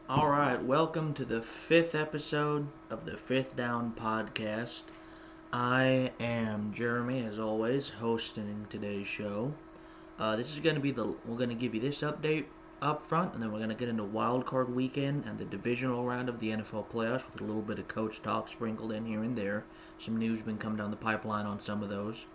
Alright, welcome to the fifth episode of the Fifth Down Podcast. I am Jeremy, as always, hosting today's show. This is going to be we're going to give you this update up front, and then we're going to get into Wildcard weekend and the Divisional round of the NFL playoffs with a little bit of coach talk sprinkled in here and there. Some news been coming down the pipeline on some of those.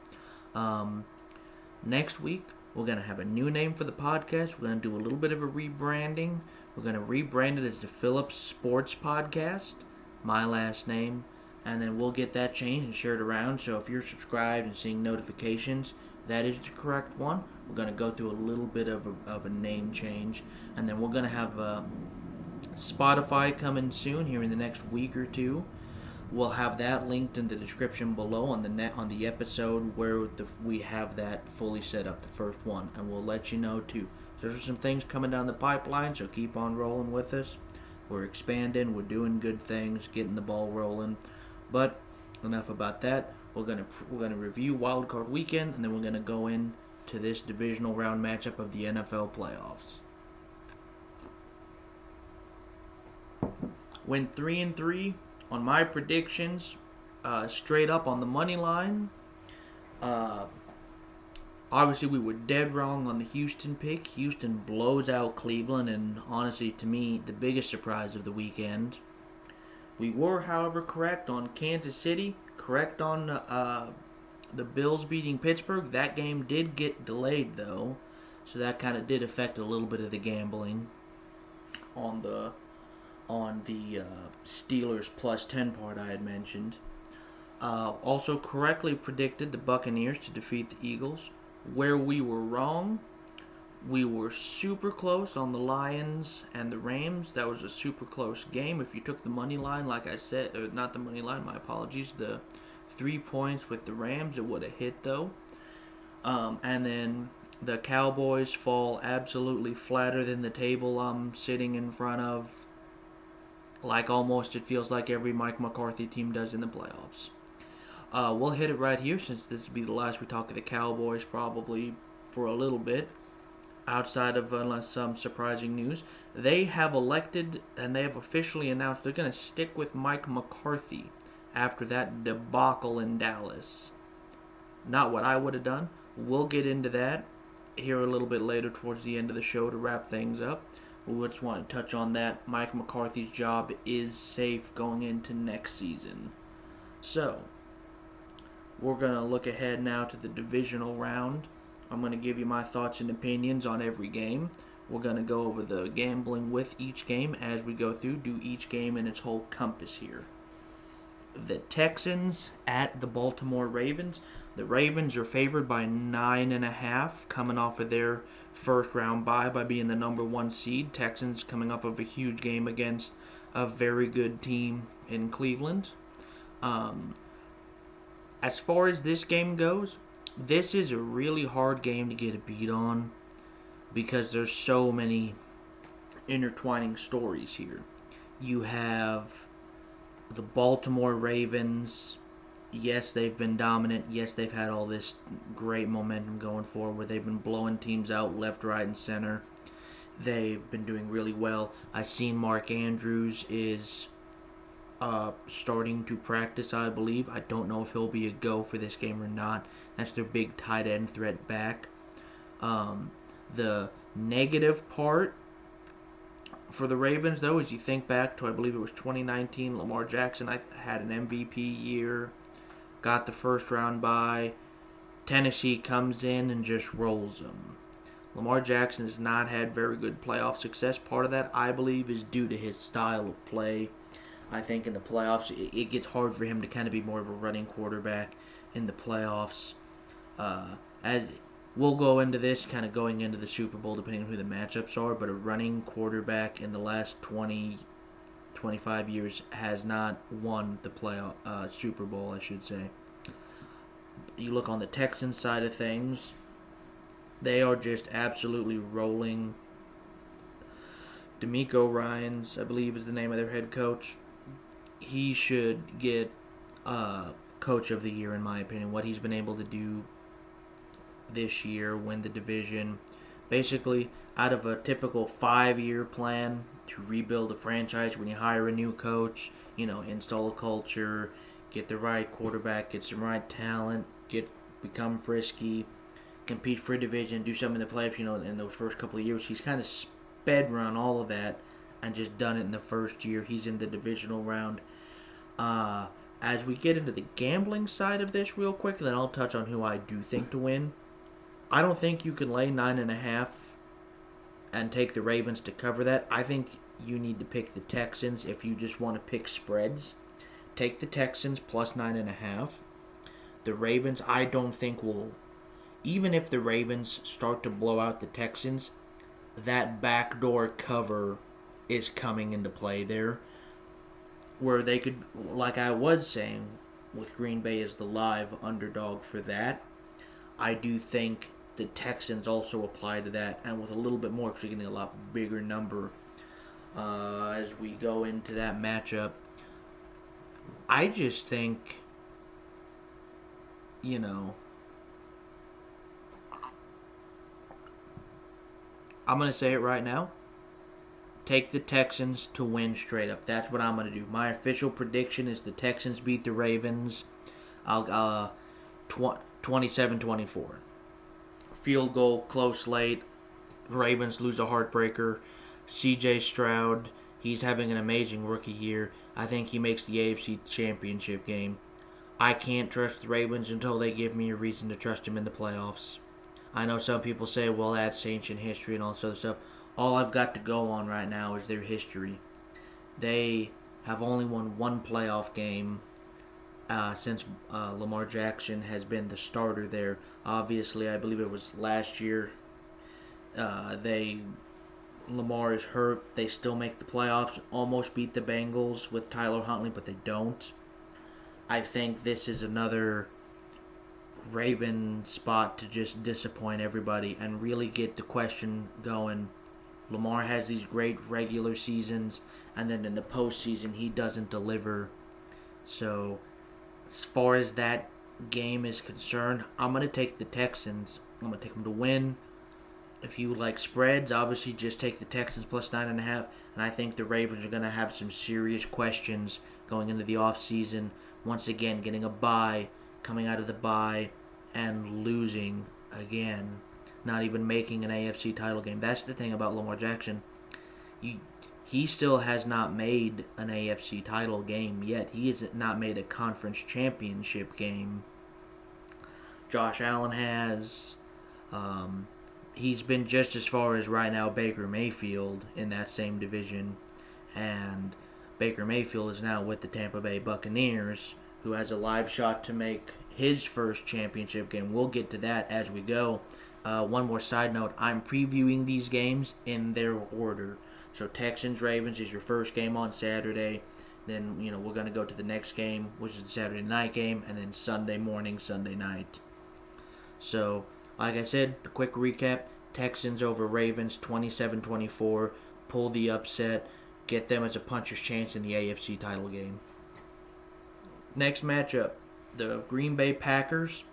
Next week, we're going to have a new name for the podcast. We're going to do a little bit of a rebranding. We're going to rebrand it as the Phillips Sports Podcast, my last name, and then we'll get that changed and shared around. So if you're subscribed and seeing notifications, that is the correct one. We're going to go through a little bit of a name change, and then we're going to have Spotify coming soon here in the next week or two. We'll have that linked in the description below on the episode where we have that fully set up, the first one, and we'll let you know too. So there's some things coming down the pipeline, so keep on rolling with us. We're expanding, we're doing good things, getting the ball rolling. But enough about that. We're gonna review Wildcard weekend, and then we're gonna go into this divisional round matchup of the NFL playoffs. Went 3-3 on my predictions, straight up on the money line. Obviously, we were dead wrong on the Houston pick. Houston blows out Cleveland, and honestly, to me, the biggest surprise of the weekend. We were, however, correct on Kansas City, correct on the Bills beating Pittsburgh. That game did get delayed, though, so that kind of did affect a little bit of the gambling on the Steelers plus 10 part I had mentioned. Also correctly predicted the Buccaneers to defeat the Eagles. Where we were wrong, we were super close on the Lions and the Rams. That was a super close game. If you took the money line, like I said, or not the money line, my apologies, the 3 points with the Rams, it would have hit though. And then the Cowboys fall absolutely flatter than the table I'm sitting in front of. Like almost it feels like every Mike McCarthy team does in the playoffs. We'll hit it right here since this will be the last we talk of the Cowboys probably for a little bit. Outside of unless some surprising news, they have elected and they have officially announced they're going to stick with Mike McCarthy after that debacle in Dallas. Not what I would have done. We'll get into that here a little bit later towards the end of the show to wrap things up. We just want to touch on that. Mike McCarthy's job is safe going into next season. So, we're going to look ahead now to the divisional round. I'm going to give you my thoughts and opinions on every game. We're going to go over the gambling with each game as we go through, do each game in its whole compass here. The Texans at the Baltimore Ravens. The Ravens are favored by 9.5, coming off of their first round bye by being the number 1 seed. Texans coming off of a huge game against a very good team in Cleveland. As far as this game goes, this is a really hard game to get a beat on because there's so many intertwining stories here. You have the Baltimore Ravens. Yes, they've been dominant. Yes, they've had all this great momentum going forward. They've been blowing teams out left, right, and center. They've been doing really well. I've seen Mark Andrews is starting to practice, I believe. I don't know if he'll be a go for this game or not. That's their big tight end threat back. The negative part for the Ravens, though, as you think back to, I believe it was 2019, Lamar Jackson had an MVP year, got the first round bye. Tennessee comes in and just rolls them. Lamar Jackson has not had very good playoff success. Part of that, I believe, is due to his style of play. I think in the playoffs, it gets hard for him to kind of be more of a running quarterback in the playoffs. As we'll go into this kind of going into the Super Bowl, depending on who the matchups are, but a running quarterback in the last 20, 25 years has not won the Super Bowl, I should say. You look on the Texans side of things, they are just absolutely rolling. DeMeco Ryans, I believe is the name of their head coach. He should get Coach of the Year, in my opinion. What he's been able to do this year, win the division, Basically, out of a typical 5-year plan to rebuild a franchise, when you hire a new coach, install a culture, get the right quarterback, get some right talent, become frisky, compete for a division, do something in the playoffs, in those first couple of years. He's kind of sped run all of that and just done it in the first year. He's in the divisional round. Uh, as we get into the gambling side of this real quick, then I'll touch on who I do think to win. I don't think you can lay 9.5 and take the Ravens to cover that. I think you need to pick the Texans if you just want to pick spreads. Take the Texans plus 9.5. The Ravens, I don't think will. Even if the Ravens start to blow out the Texans, that backdoor cover is coming into play there, where they could, like I was saying, with Green Bay as the live underdog for that. I do think the Texans also apply to that, and with a little bit more, because you're getting a lot bigger number as we go into that matchup. I just think, you know, I'm going to say it right now. Take the Texans to win straight up. That's what I'm going to do. My official prediction is the Texans beat the Ravens. I'll 27-24. Field goal, close late. Ravens lose a heartbreaker. C.J. Stroud, he's having an amazing rookie year. I think he makes the AFC Championship game. I can't trust the Ravens until they give me a reason to trust them in the playoffs. I know some people say, well, that's ancient history and all this other stuff. All I've got to go on right now is their history. They have only won one playoff game since Lamar Jackson has been the starter there. Obviously, I believe it was last year. Lamar is hurt. They still make the playoffs. Almost beat the Bengals with Tyler Huntley, but they don't. I think this is another Raven spot to just disappoint everybody and really get the question going. Lamar has these great regular seasons, and then in the postseason he doesn't deliver. So, as far as that game is concerned, I'm going to take the Texans. I'm going to take them to win. If you like spreads, obviously just take the Texans plus 9.5. And I think the Ravens are going to have some serious questions going into the offseason. Once again, getting a bye, coming out of the bye, and losing again. Not even making an AFC title game. That's the thing about Lamar Jackson. He still has not made an AFC title game yet. He has not made a conference championship game. Josh Allen has. He's been just as far as right now Baker Mayfield in that same division. And Baker Mayfield is now with the Tampa Bay Buccaneers, who has a live shot to make his first championship game. We'll get to that as we go. One more side note, I'm previewing these games in their order. So Texans-Ravens is your first game on Saturday. Then, we're going to go to the next game, which is the Saturday night game, and then Sunday morning, Sunday night. So, like I said, a quick recap. Texans over Ravens, 27-24. Pull the upset. Get them as a puncher's chance in the AFC title game. Next matchup, the Green Bay Packers,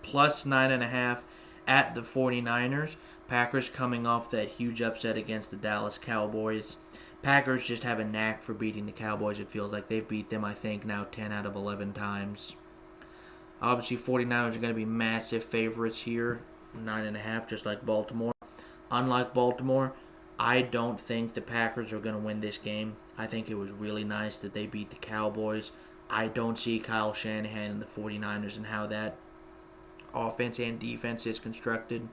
plus 9.5 at the 49ers. Packers coming off that huge upset against the Dallas Cowboys. Packers just have a knack for beating the Cowboys. It feels like they've beat them, I think, now 10 out of 11 times. Obviously, 49ers are going to be massive favorites here, 9.5, just like Baltimore. Unlike Baltimore, I don't think the Packers are going to win this game. I think it was really nice that they beat the Cowboys. I don't see Kyle Shanahan and the 49ers and how that offense and defense is constructed.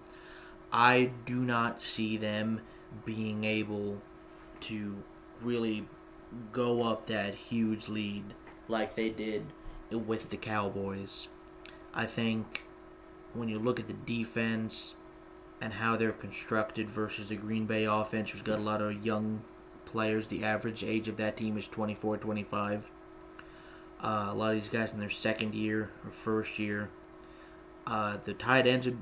I do not see them being able to really go up that huge lead like they did with the Cowboys. I think when you look at the defense and how they're constructed versus the Green Bay offense, who's got a lot of young players, the average age of that team is 24, 25. A lot of these guys in their second year or first year. The tight ends have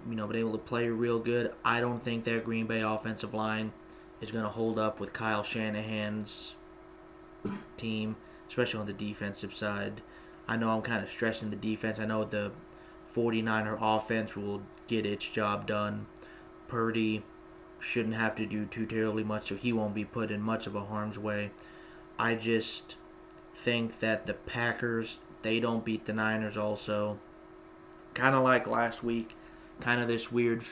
been able to play real good. I don't think their Green Bay offensive line is going to hold up with Kyle Shanahan's team, especially on the defensive side. I know I'm kind of stressing the defense. I know the 49er offense will get its job done. Purdy shouldn't have to do too terribly much, so he won't be put in much of a harm's way. I just think that the Packers, they don't beat the Niners also. Kind of like last week, kind of this weird,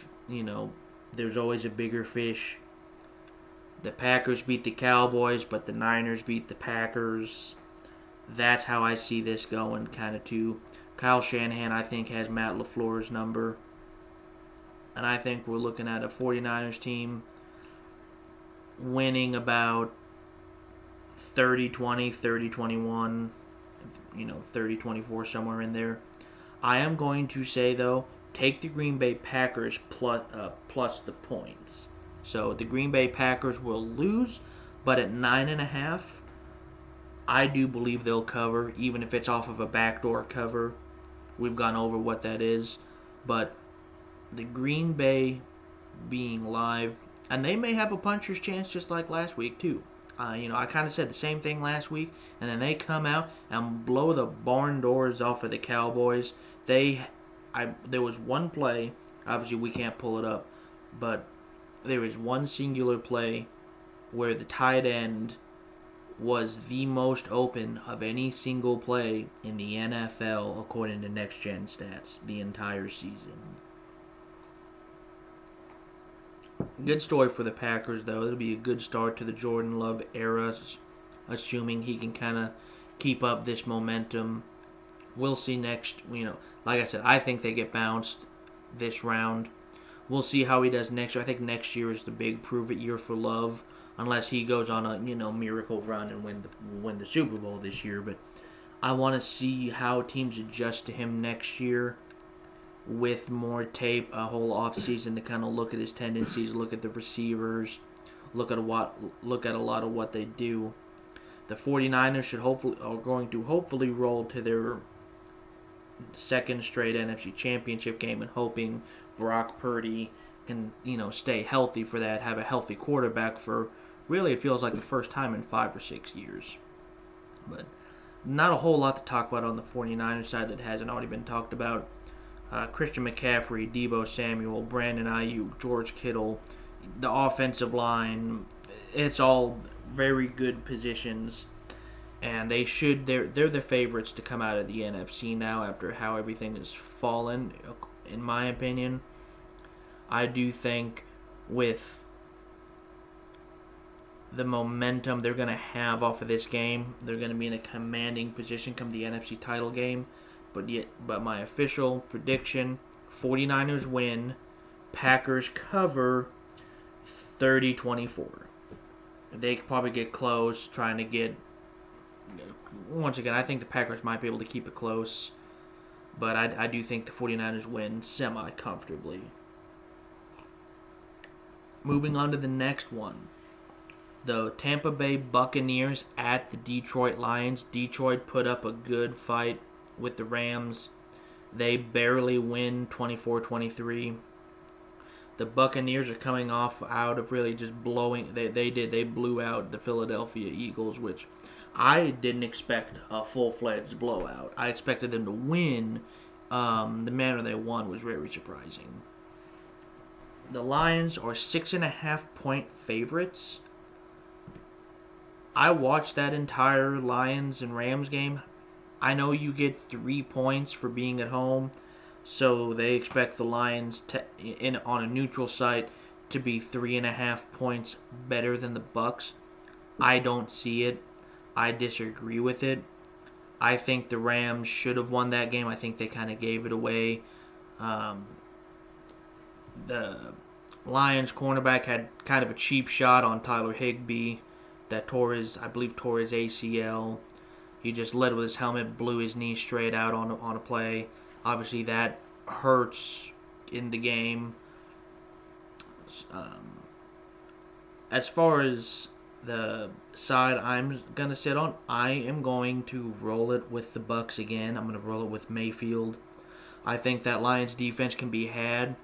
there's always a bigger fish. The Packers beat the Cowboys, but the Niners beat the Packers. That's how I see this going, kind of too. Kyle Shanahan, I think, has Matt LaFleur's number. And I think we're looking at a 49ers team winning about 30-20, 30-21, 30-24, somewhere in there. I am going to say, though, take the Green Bay Packers plus the points. So the Green Bay Packers will lose, but at 9.5, I do believe they'll cover, even if it's off of a backdoor cover. We've gone over what that is. But the Green Bay being live, and they may have a puncher's chance just like last week, too. I kind of said the same thing last week, and then they come out and blow the barn doors off of the Cowboys. There was one play, obviously we can't pull it up, but there was one singular play where the tight end was the most open of any single play in the NFL according to Next Gen Stats the entire season. Good story for the Packers, though. It'll be a good start to the Jordan Love era, assuming he can kind of keep up this momentum. We'll see next, like I said, I think they get bounced this round. We'll see how he does next year. I think next year is the big prove-it year for Love, unless he goes on a, miracle run and win the Super Bowl this year. But I want to see how teams adjust to him next year with more tape, a whole offseason to kind of look at his tendencies, look at the receivers, look at a lot of what they do. The 49ers are going to hopefully roll to their second straight NFC Championship game, and hoping Brock Purdy can, stay healthy for that, have a healthy quarterback for really it feels like the first time in 5 or 6 years. But not a whole lot to talk about on the 49ers side that hasn't already been talked about. Christian McCaffrey, Deebo Samuel, Brandon Ayuk, George Kittle, the offensive line, it's all very good positions, and they're the favorites to come out of the NFC now after how everything has fallen, in my opinion. I do think with the momentum they're going to have off of this game, they're going to be in a commanding position come the NFC title game. But my official prediction, 49ers win, Packers cover 30-24. They probably get close, trying to get... Once again, I think the Packers might be able to keep it close, but I do think the 49ers win semi-comfortably. Moving on to the next one. The Tampa Bay Buccaneers at the Detroit Lions. Detroit put up a good fight with the Rams. They barely win 24-23. The Buccaneers are coming out of really just blowing. They blew out the Philadelphia Eagles, which I didn't expect a full-fledged blowout. I expected them to win. The manner they won was very surprising. The Lions are 6.5-point favorites. I watched that entire Lions and Rams game. I know you get 3 points for being at home, so they expect the Lions on a neutral site to be 3.5 points better than the Bucks. I don't see it. I disagree with it. I think the Rams should have won that game. I think they kind of gave it away. The Lions cornerback had kind of a cheap shot on Tyler Higbee that tore his ACL. He just led with his helmet, blew his knee straight out on a play. Obviously, that hurts in the game. As far as the side I'm going to sit on, I am going to roll it with the Bucks again. I'm going to roll it with Mayfield. I think that Lions defense can be had.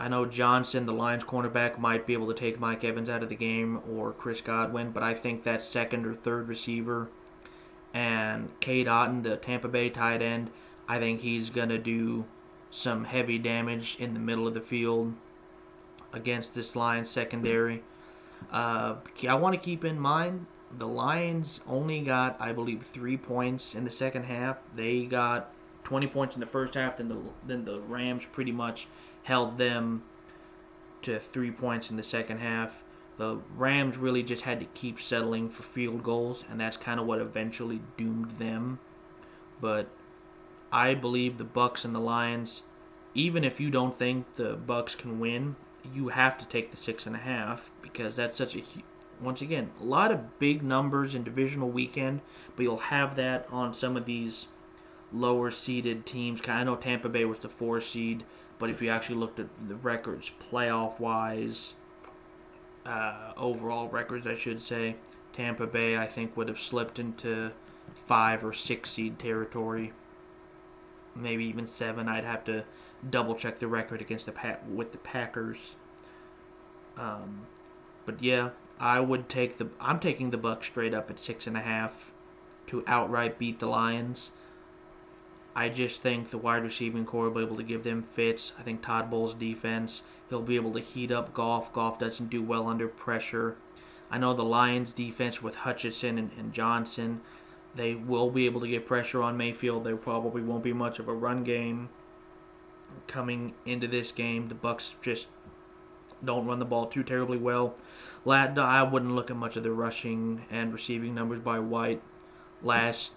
I know Johnson, the Lions cornerback, might be able to take Mike Evans out of the game or Chris Godwin, but I think that second or third receiver and Cade Otton, the Tampa Bay tight end, I think he's going to do some heavy damage in the middle of the field against this Lions secondary. I want to keep in mind the Lions only got, I believe, 3 points in the second half. They got 20 points in the first half. Then the Rams pretty much held them to 3 points in the second half. The Rams really just had to keep settling for field goals, and that's kind of what eventually doomed them. But I believe the Bucs and the Lions, even if you don't think the Bucs can win, you have to take the 6.5 because that's such a once again a lot of big numbers in divisional weekend, but you'll have that on some of these lower seeded teams. I know Tampa Bay was the 4 seed, but if you actually looked at the records, playoff wise, overall records, I should say, Tampa Bay I think would have slipped into 5 or 6 seed territory, maybe even 7. I'd have to double check the record against with the Packers. But yeah, I'm taking the Bucs straight up at 6.5 to outright beat the Lions. I just think the wide receiving core will be able to give them fits. I think Todd Bowles' defense, he'll be able to heat up Goff. Goff doesn't do well under pressure. I know the Lions' defense with Hutchinson and Johnson, they will be able to get pressure on Mayfield. There probably won't be much of a run game coming into this game. The Bucs just don't run the ball too terribly well. I wouldn't look at much of the rushing and receiving numbers by White last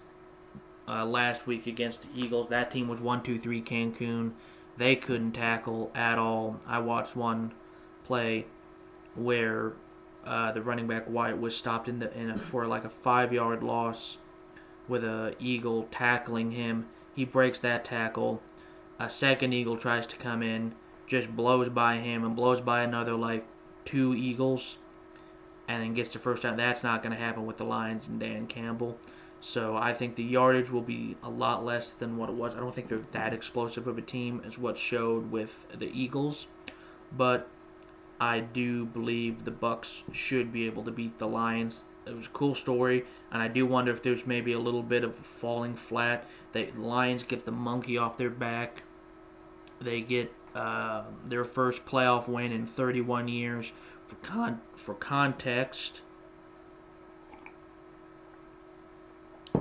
week against the Eagles. That team was 1-2-3 Cancun. They couldn't tackle at all. I watched one play where the running back White was stopped for like a 5-yard loss with a Eagle tackling him. He breaks that tackle. A second Eagle tries to come in, just blows by him and blows by another like 2 Eagles, and then gets the first down. That's not going to happen with the Lions and Dan Campbell. So I think the yardage will be a lot less than what it was. I don't think they're that explosive of a team as what showed with the Eagles, but I do believe the Bucs should be able to beat the Lions. It was a cool story, and I do wonder if there's maybe a little bit of falling flat. The Lions get the monkey off their back. They get their first playoff win in 31 years. For context,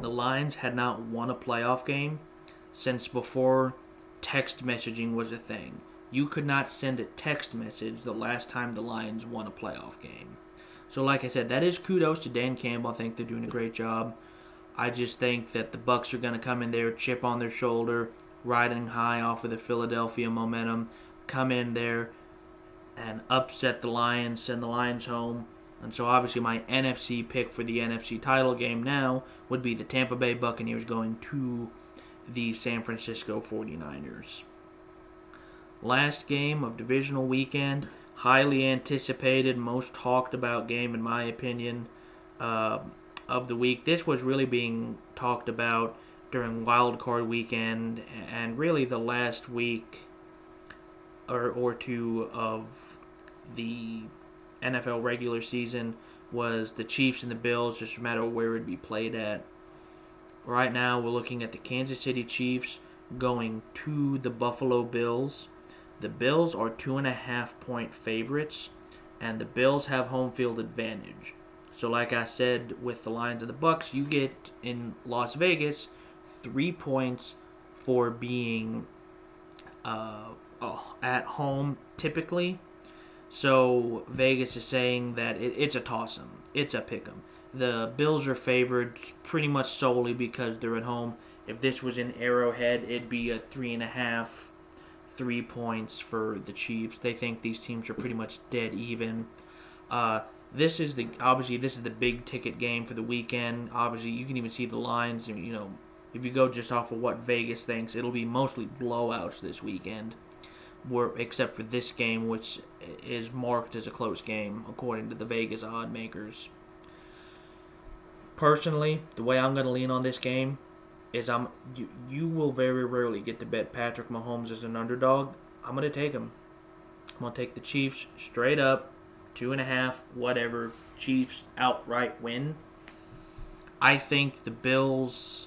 the Lions had not won a playoff game since before text messaging was a thing. You could not send a text message the last time the Lions won a playoff game. So like I said, that is kudos to Dan Campbell. I think they're doing a great job. I just think that the Bucs are going to come in there, chip on their shoulder, riding high off of the Philadelphia momentum, come in there and upset the Lions, send the Lions home. And so obviously my NFC pick for the NFC title game now would be the Tampa Bay Buccaneers going to the San Francisco 49ers. Last game of divisional weekend, highly anticipated, most talked about game in my opinion of the week. This was really being talked about during Wildcard weekend and really the last week or two of the NFL regular season was the Chiefs and the Bills, just no matter where it'd be played at. Right now we're looking at the Kansas City Chiefs going to the Buffalo Bills. The Bills are 2.5-point favorites, and the Bills have home field advantage. So like I said with the Lions and the Bucs, you get in Las Vegas 3 points for being at home typically. So Vegas is saying that it's a toss-em. It's a pick-em. The Bills are favored pretty much solely because they're at home. If this was in Arrowhead, it'd be a 3.5, 3 points for the Chiefs. They think these teams are pretty much dead even. This is the big ticket game for the weekend. Obviously, you can even see the lines. If you go just off of what Vegas thinks, it'll be mostly blowouts this weekend, except for this game, which is marked as a close game according to the Vegas odd makers. Personally, the way I'm going to lean on this game is you will very rarely get to bet Patrick Mahomes as an underdog. I'm going to take him. I'm going to take the Chiefs straight up, 2.5, whatever. Chiefs outright win. I think the Bills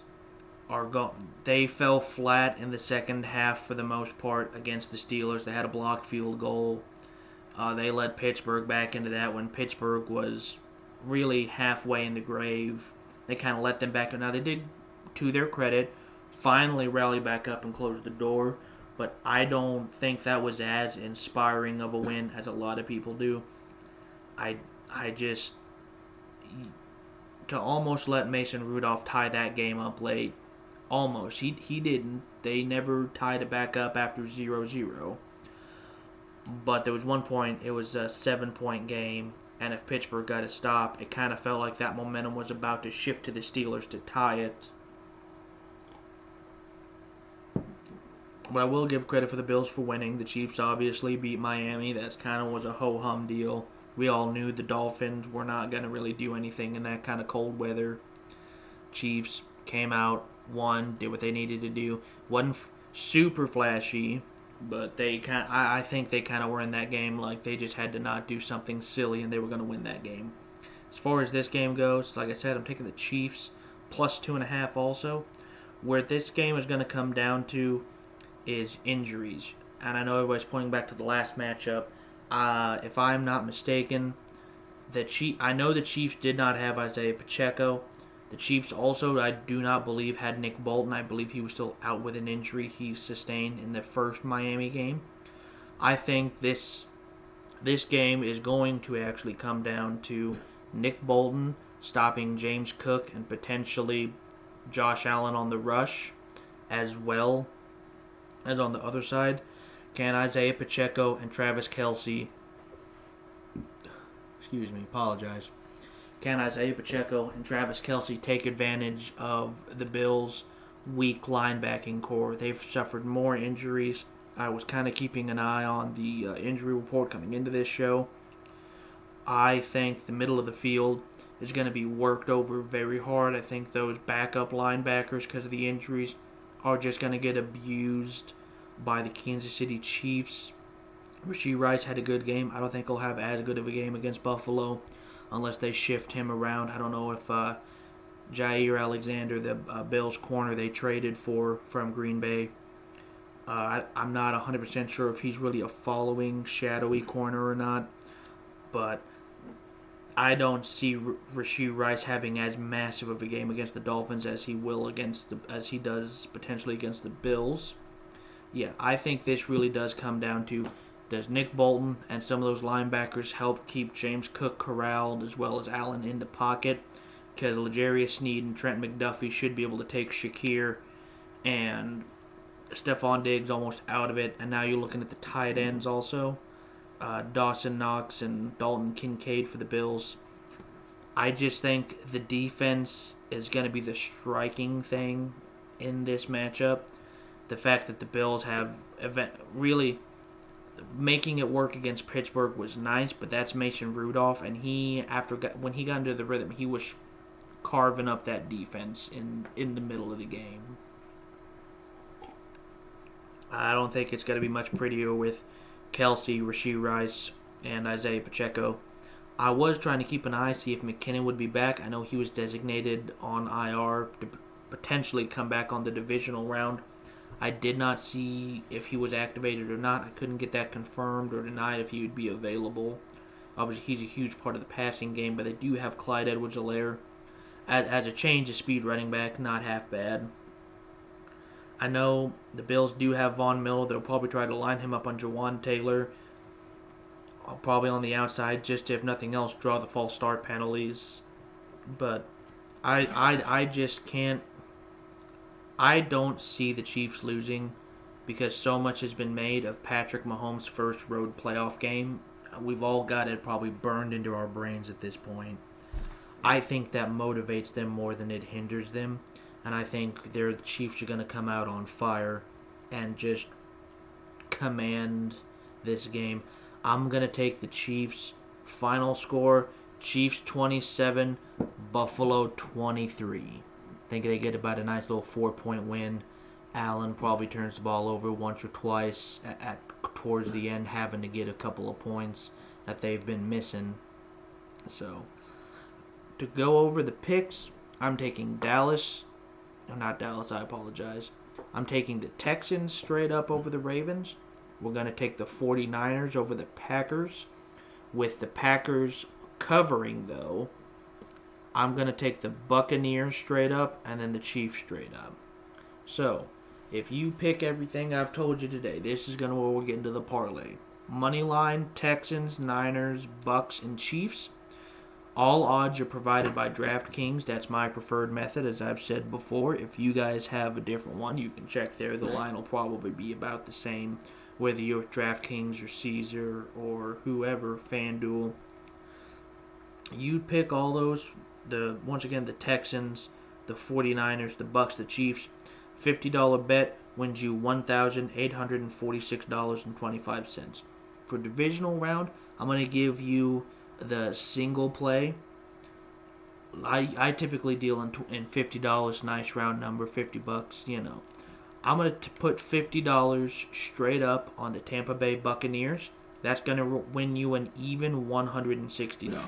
They fell flat in the second half for the most part against the Steelers. They had a blocked field goal. They let Pittsburgh back into that when Pittsburgh was really halfway in the grave. They kind of let them back. Now they did, to their credit, finally rally back up and close the door. But I don't think that was as inspiring of a win as a lot of people do. I I just to almost let Mason Rudolph tie that game up late. Almost. He didn't. They never tied it back up after 0-0. But there was one point, it was a 7-point game, and if Pittsburgh got a stop, it kind of felt like that momentum was about to shift to the Steelers to tie it. But I will give credit for the Bills for winning. The Chiefs obviously beat Miami. That's kind of was a ho-hum deal. We all knew the Dolphins were not going to really do anything in that kind of cold weather. Chiefs came out, won, did what they needed to do. Wasn't super flashy, but I think they kind of were in that game like they just had to not do something silly and they were going to win that game. As far as this game goes, like I said, I'm taking the Chiefs plus 2.5 also. Where this game is going to come down to is injuries. And I know everybody's pointing back to the last matchup. If I'm not mistaken, I know the Chiefs did not have Isaiah Pacheco. The Chiefs also, I do not believe, had Nick Bolton. I believe he was still out with an injury he sustained in the first Miami game. I think this game is going to actually come down to Nick Bolton stopping James Cook and potentially Josh Allen on the rush, as well as on the other side. Can Isaiah Pacheco and Travis Kelce, apologize. Can Isaiah Pacheco and Travis Kelce take advantage of the Bills' weak linebacking core? They've suffered more injuries. I was kind of keeping an eye on the injury report coming into this show. I think the middle of the field is going to be worked over very hard. I think those backup linebackers, because of the injuries, are just going to get abused by the Kansas City Chiefs. Rashee Rice had a good game. I don't think he'll have as good of a game against Buffalo unless they shift him around. I don't know if Jair Alexander, the Bills corner they traded for from Green Bay, I'm not 100% sure if he's really a following shadowy corner or not, but I don't see Rashee Rice having as massive of a game against the Dolphins as he does potentially against the Bills. Yeah, I think this really does come down to, does Nick Bolton and some of those linebackers help keep James Cook corralled as well as Allen in the pocket? Because L'Jarius Sneed and Trent McDuffie should be able to take Shakir and Stephon Diggs almost out of it. And now you're looking at the tight ends also. Dawson Knox and Dalton Kincaid for the Bills. I just think the defense is going to be the striking thing in this matchup. The fact that the Bills have really making it work against Pittsburgh was nice, but that's Mason Rudolph, and when he got into the rhythm, he was carving up that defense in the middle of the game. I don't think it's going to be much prettier with Kelce, Rashee Rice, and Isaiah Pacheco. I was trying to keep an eye, see if McKinnon would be back. I know he was designated on IR to potentially come back on the divisional round. I did not see if he was activated or not. I couldn't get that confirmed or denied if he would be available. Obviously, he's a huge part of the passing game, but they do have Clyde Edwards-Helaire as a change of speed running back, not half bad. I know the Bills do have Von Miller. They'll probably try to line him up on Jawan Taylor, probably on the outside, just to, if nothing else, draw the false start penalties. But I just can't. I don't see the Chiefs losing because so much has been made of Patrick Mahomes' first road playoff game. We've all got it probably burned into our brains at this point. I think that motivates them more than it hinders them. And I think the Chiefs are going to come out on fire and just command this game. I'm going to take the Chiefs. Final score, Chiefs 27, Buffalo 23. I think they get about a nice little 4-point win. Allen probably turns the ball over once or twice towards the end, having to get a couple of points that they've been missing. So, to go over the picks, I'm taking Dallas not Dallas, I apologize. I'm taking the Texans straight up over the Ravens. We're going to take the 49ers over the Packers. With the Packers covering, though, I'm going to take the Buccaneers straight up and then the Chiefs straight up. So, if you pick everything I've told you today, this is going to where we're getting to the parlay. Money line, Texans, Niners, Bucks, and Chiefs. All odds are provided by DraftKings. That's my preferred method, as I've said before. If you guys have a different one, you can check there. The line will probably be about the same, whether you're with DraftKings or Caesar or whoever, FanDuel. You pick all those. Once again, the Texans, the 49ers, the Bucks, the Chiefs. $50 bet wins you $1,846.25. For divisional round, I'm going to give you the single play. I typically deal in $50, nice round number, $50, you know. I'm going to put $50 straight up on the Tampa Bay Buccaneers. That's going to win you an even $160.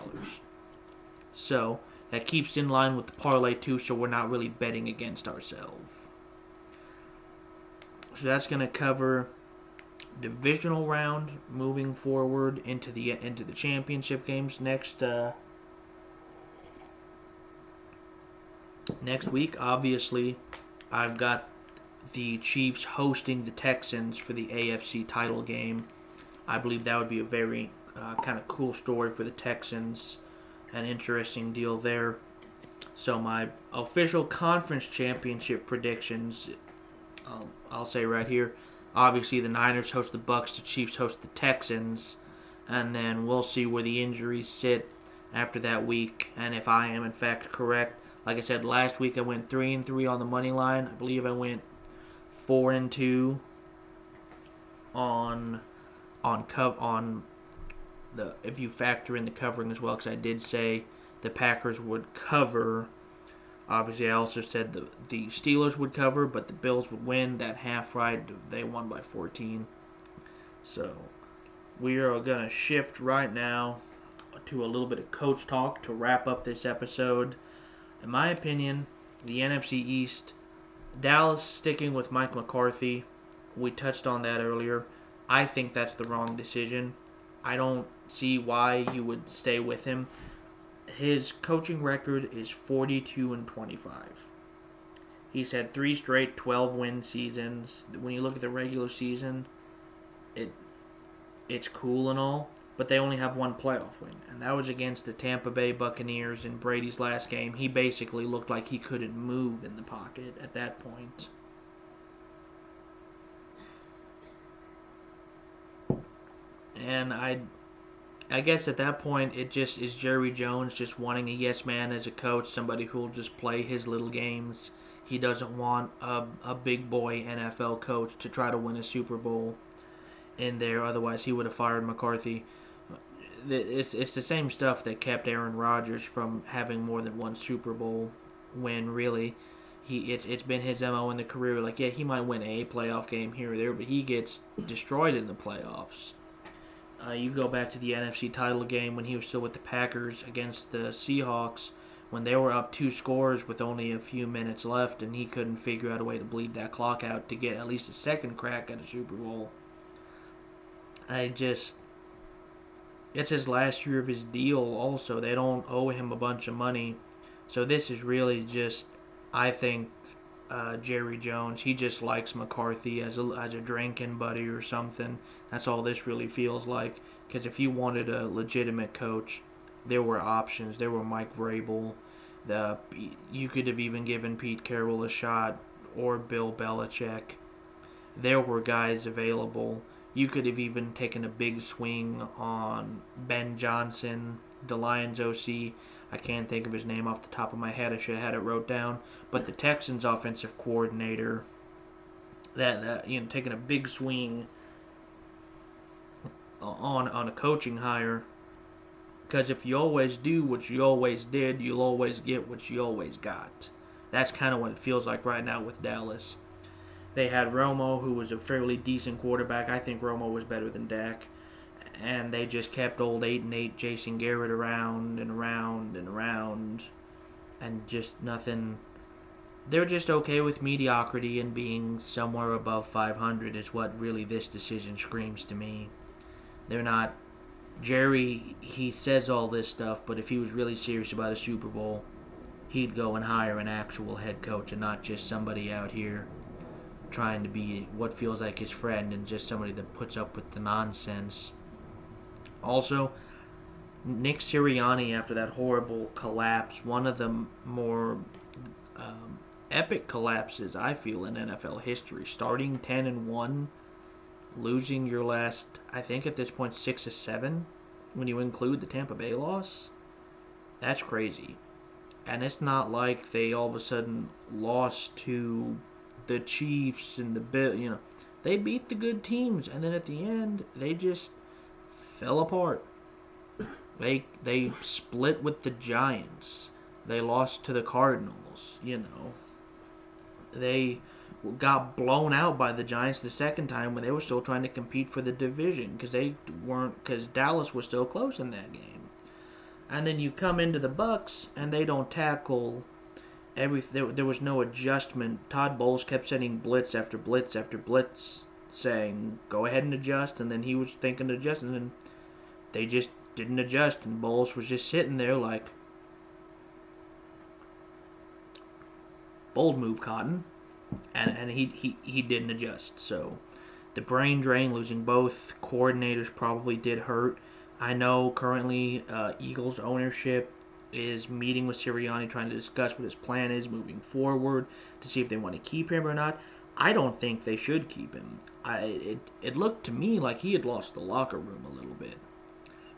So that keeps in line with the parlay too, so we're not really betting against ourselves. So that's going to cover divisional round. Moving forward into the championship games next week. Obviously, I've got the Chiefs hosting the Texans for the AFC title game. I believe that would be a very kind of cool story for the Texans. An interesting deal there. So my official conference championship predictions, I'll say right here. Obviously, the Niners host the Bucks, the Chiefs host the Texans, and then we'll see where the injuries sit after that week, and if I am in fact correct. Like I said, last week I went 3-3 on the money line. I believe I went 4-2 on the, if you factor in the covering as well, because I did say the Packers would cover. Obviously, I also said the Steelers would cover, but the Bills would win. That half right, they won by 14. So we are going to shift right now to a little bit of coach talk to wrap up this episode. In my opinion, the NFC East, Dallas sticking with Mike McCarthy. We touched on that earlier. I think that's the wrong decision. I don't see why you would stay with him. His coaching record is 42-25. He's had 3 straight 12-win seasons. When you look at the regular season, it's cool and all, but they only have one playoff win, and that was against the Tampa Bay Buccaneers in Brady's last game. He basically looked like he couldn't move in the pocket at that point. And I guess at that point it just is Jerry Jones just wanting a yes man as a coach, somebody who will just play his little games. He doesn't want a big boy NFL coach to try to win a Super Bowl in there. Otherwise, he would have fired McCarthy. It's the same stuff that kept Aaron Rodgers from having more than one Super Bowl. When really, it's been his MO in the career. Like, yeah, he might win a playoff game here or there, but he gets destroyed in the playoffs. You go back to the NFC title game when he was still with the Packers against the Seahawks, when they were up 2 scores with only a few minutes left, and he couldn't figure out a way to bleed that clock out to get at least a second crack at a Super Bowl. It's his last year of his deal also. They don't owe him a bunch of money. So this is really just, I think, Jerry Jones. He just likes McCarthy as a drinking buddy or something. That's all this really feels like. Because if you wanted a legitimate coach, there were options. There were Mike Vrabel. You could have even given Pete Carroll a shot, or Bill Belichick. There were guys available. You could have even taken a big swing on Ben Johnson, the Lions OC. I can't think of his name off the top of my head. I should have had it wrote down. But the Texans offensive coordinator, taking a big swing on a coaching hire. Because if you always do what you always did, you'll always get what you always got. That's kind of what it feels like right now with Dallas. They had Romo, who was a fairly decent quarterback. I think Romo was better than Dak. And they just kept old 8-8 Jason Garrett around and around and around. And just nothing they're just okay with mediocrity and being somewhere above 500 is what really this decision screams to me. They're not. Jerry, he says all this stuff, but if he was really serious about a Super Bowl, he'd go and hire an actual head coach and not just somebody out here trying to be what feels like his friend and just somebody that puts up with the nonsense. Also, Nick Sirianni, after that horrible collapse, one of the more um, epic collapses I feel in NFL history. Starting 10-1, losing your last, I think at this point 6 or 7, when you include the Tampa Bay loss. That's crazy. And it's not like they all of a sudden lost to the Chiefs and the Bill. They beat the good teams, and then at the end they just fell apart. They split with the Giants. They lost to the Cardinals. They got blown out by the Giants the second time when they were still trying to compete for the division because Dallas was still close in that game. And then you come into the Bucks and they don't tackle there was no adjustment. Todd Bowles kept sending blitz after blitz after blitz, saying go ahead and adjust, and then he was thinking to adjust, and then they just didn't adjust, and Bowles was just sitting there like, bold move, Cotton, and he didn't adjust. So the brain drain, losing both coordinators probably did hurt. I know currently Eagles ownership is meeting with Sirianni trying to discuss what his plan is moving forward to see if they want to keep him or not. I don't think they should keep him. It looked to me like he had lost the locker room a little bit.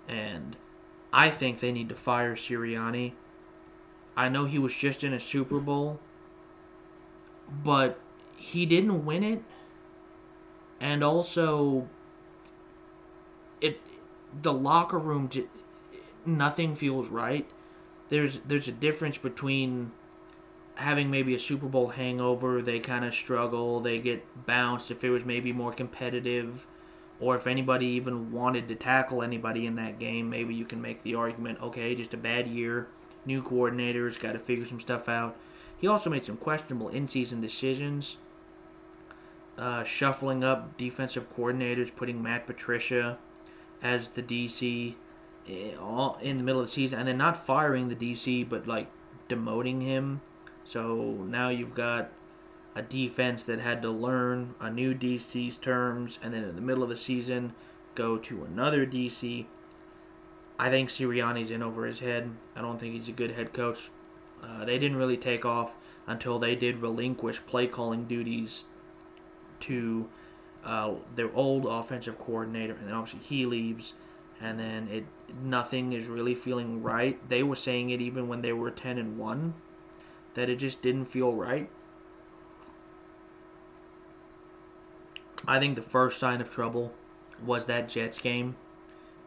And I think they need to fire Sirianni. I know he was just in a Super Bowl, but he didn't win it. And also, it the locker room, nothing feels right. There's a difference between having maybe a Super Bowl hangover, they kind of struggle, they get bounced if it was maybe more competitive, or if anybody even wanted to tackle anybody in that game, maybe you can make the argument, okay, just a bad year, new coordinators, got to figure some stuff out. He also made some questionable in-season decisions, shuffling up defensive coordinators, putting Matt Patricia as the DC all in the middle of the season, and then not firing the DC, but like demoting him. So now you've got a defense that had to learn a new DC's terms, and then in the middle of the season go to another DC. I think Sirianni's in over his head. I don't think he's a good head coach. They didn't really take off until they did relinquish play calling duties to their old offensive coordinator, and then obviously he leaves, and then nothing is really feeling right. They were saying it even when they were 10-1, that it just didn't feel right. I think the first sign of trouble was that Jets game,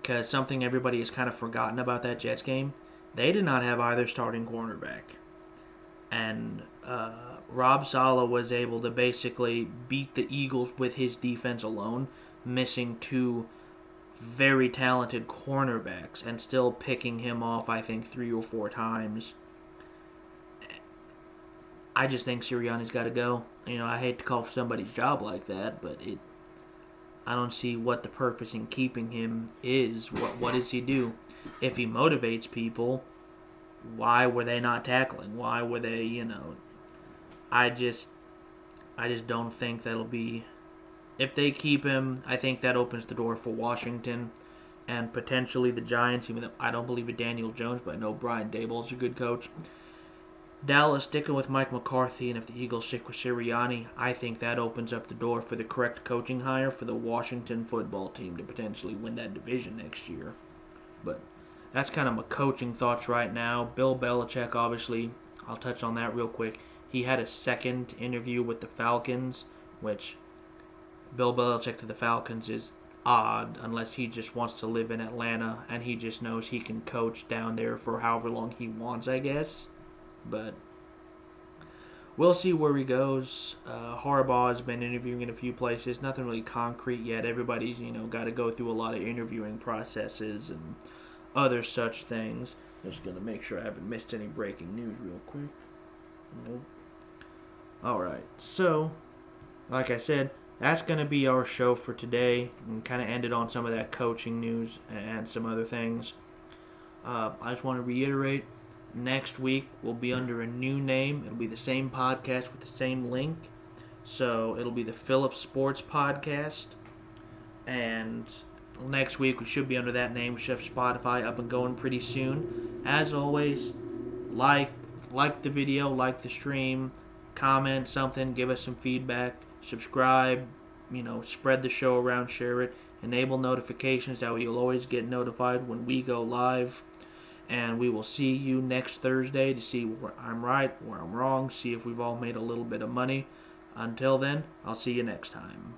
because something everybody has kind of forgotten about that Jets game, they did not have either starting cornerback. And Rob Saleh was able to basically beat the Eagles with his defense alone, missing two very talented cornerbacks and still picking him off, I think, 3 or 4 times. I just think Sirianni's got to go. I hate to call for somebody's job like that, but I don't see what the purpose in keeping him is. What does he do? If he motivates people, why were they not tackling? Why were they, I just don't think that'll be. If they keep him, I think that opens the door for Washington and potentially the Giants, even though I don't believe in Daniel Jones, but I know Brian Daboll's a good coach. Dallas sticking with Mike McCarthy, and if the Eagles stick with Sirianni, I think that opens up the door for the correct coaching hire for the Washington football team to potentially win that division next year. But that's kind of my coaching thoughts right now. Bill Belichick, obviously, I'll touch on that real quick. He had a second interview with the Falcons, which Bill Belichick to the Falcons is odd unless he just wants to live in Atlanta and he just knows he can coach down there for however long he wants, I guess. But we'll see where he goes. Harbaugh has been interviewing in a few places. Nothing really concrete yet. Everybody's, got to go through a lot of interviewing processes and other such things. Just going to make sure I haven't missed any breaking news real quick. Nope. Alright, so, like I said, that's going to be our show for today, and kind of ended on some of that coaching news and some other things. I just want to reiterate, next week will be under a new name. It'll be the same podcast with the same link. So it'll be the Phillips Sports Podcast. And next week we should be under that name. We should have Spotify up and going pretty soon. As always, like the video, like the stream, comment something, give us some feedback, subscribe, spread the show around, share it, enable notifications that way you'll always get notified when we go live. And we will see you next Thursday to see where I'm right, where I'm wrong, see if we've all made a little bit of money. Until then, I'll see you next time.